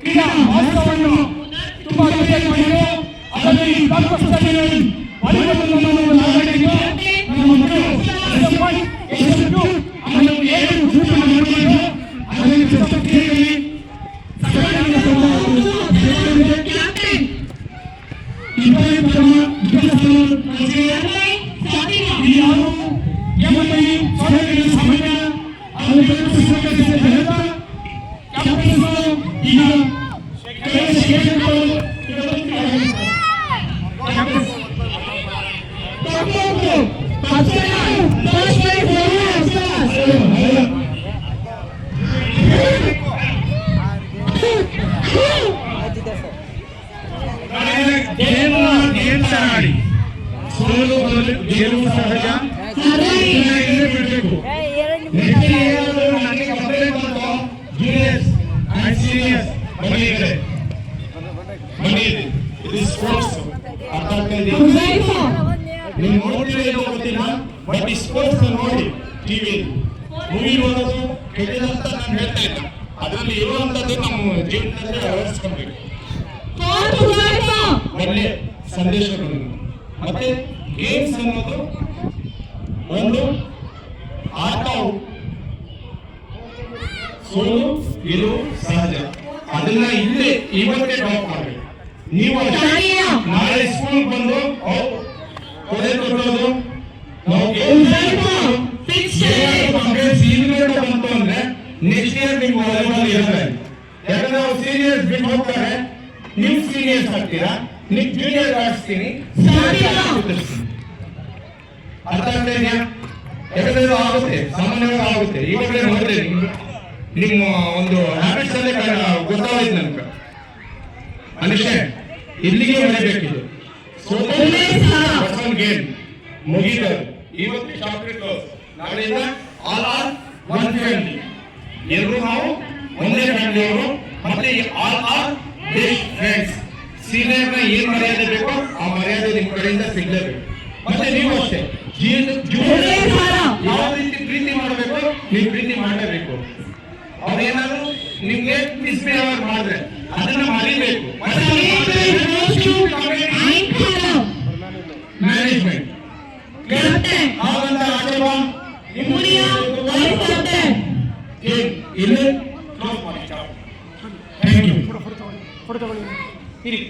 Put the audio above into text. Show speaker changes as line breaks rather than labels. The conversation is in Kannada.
ಕ್ರೀಡಾ ಮಹೋತ್ಸವವನ್ನು ತುಂಬಾ ಅತ್ಯಂತ ಮಾಡಿದ್ರು. ಅದರಲ್ಲಿ ಗೆಲುವು ಸಹಜ. ಬಿಡಬೇಕು. ಜೂನಿಯರ್ಸ್ ಅಂಡ್ ಸೀನಿಯರ್ಸ್ ಬಂದಿದೆ. ಇದು ಸ್ಪೋರ್ಟ್ಸ್ ಅರ್ಥ ಆಗ್ತಿದೆ. ನೀವು ನೋಡ್ತೀರಿ ಗೊತ್ತಿಲ್ಲ, ಬಟ್ ಈ ಸ್ಪೋರ್ಟ್ಸ್ ನೋಡಿ ಟಿವಿ ಮೂವಿ ನೋಡೋದು ಕೆಟ್ಟದಂತ ನಾನು ಹೇಳ್ತಾ ಇಲ್ಲ. ಅದರಲ್ಲಿ ಇರುವಂತದ್ದು ನಮ್ಮ ಜೀವನದಲ್ಲಿ ಅಳವಡಿಸ್ಕೊಳ್ಬೇಕು. ಒಳ್ಳೆ ಸಂದೇಶಗಳು ಮತ್ತೆ ಗೇಮ್ಸ್ ಅನ್ನೋದು ಒಂದು ಆಟ, ಸೋಲು ಗೆಲುವು ಸಹಜ. ಅದನ್ನ ಇಲ್ಲೇ ಇವತ್ತೇ ಡ್ರಾಪ್ ಮಾಡಬೇಕು. ನೀವು ನಾಳೆ ಸ್ಕೂಲ್ ಬಂದು ಕೊಡೆ ಕೊಡೋದು ಸೀನಿಯರ್ ಬಂತು ಅಂದ್ರೆ ನೆಕ್ಸ್ಟ್ ಇಯರ್ ನಿಮ್ಗೆ ವಾಲಿಬಾಲ್ ಇರುತ್ತೆ. ಯಾಕಂದ್ರೆ ಅವ್ರು ಸೀನಿಯರ್ಸ್ ಬಿಟ್ಟು ಹೋಗ್ತಾರೆ, ನೀವು ಸೀನಿಯರ್ಸ್ ಆಗ್ತೀರಾ, ನೀವು ಜೂನಿಯರ್ ಆಡಿಸ್ತೀನಿ. ಅರ್ಥ ಆಗ್ತಾ ಇದೆಯಾ? ಯಾಕಂದ್ರೆ ಆಗುತ್ತೆ, ಸಾಮಾನ್ಯವಾಗಿ ಆಗುತ್ತೆ. ಇವಾಗಲೇ ನೋಡಿದ್ರೆ ನಿಮ್ಮ ಒಂದು ಹ್ಯಾಬಿಟ್ಸ್ ಅಲ್ಲೇ ಗೊತ್ತಾಗೋಯ್ತು ನನ್ಗೆ. ಮನುಷ್ಯ ಇಲ್ಲಿಗೆ ಬೆಳೆಯಬೇಕಿದೆ. ಗೇಮ್ ಮುಗಿದ ಇವತ್ತು ಚಾಕ್ಲೇಟ್, ನಾಳೆಯಿಂದ ಆಲ್ ಆರ್ ಒನ್ ಫ್ಯಾಮಿಲಿ. ಎಲ್ಲರೂ ನಾವು ಒಂದೇ ಫ್ಯಾಮಿಲಿಯವರು, ಮತ್ತೆ ಆಲ್ ಆರ್ ಬೆಸ್ಟ್ ಫ್ರೆಂಡ್ಸ್. ಸೀನಿಯರ್ನ ಏನ್ ಮರ್ಯಾದೆ ಬೇಕೋ ಆ ಮರ್ಯಾದೆ ನಿಮ್ಮ ಕಡೆಯಿಂದ ಸಿಗ್ಲೇಬೇಕು. ಮತ್ತೆ ನೀವು ಅಷ್ಟೇ ಯಾವ ರೀತಿ ಪ್ರೀತಿ ಮಾಡಬೇಕು ನೀವು ಪ್ರೀತಿ ಮಾಡಲೇಬೇಕು. ಅವ್ರೇನಾದ್ರು ನಿಮ್ಗೆ ಮಿಸ್ಬಿಹೇವ್ ಮಾಡಿದ್ರೆ ಅದನ್ನ ಮರಿಬೇಕು. ಮ್ಯಾನೇಜ್ಮೆಂಟ್ ಇಲ್ಲಿ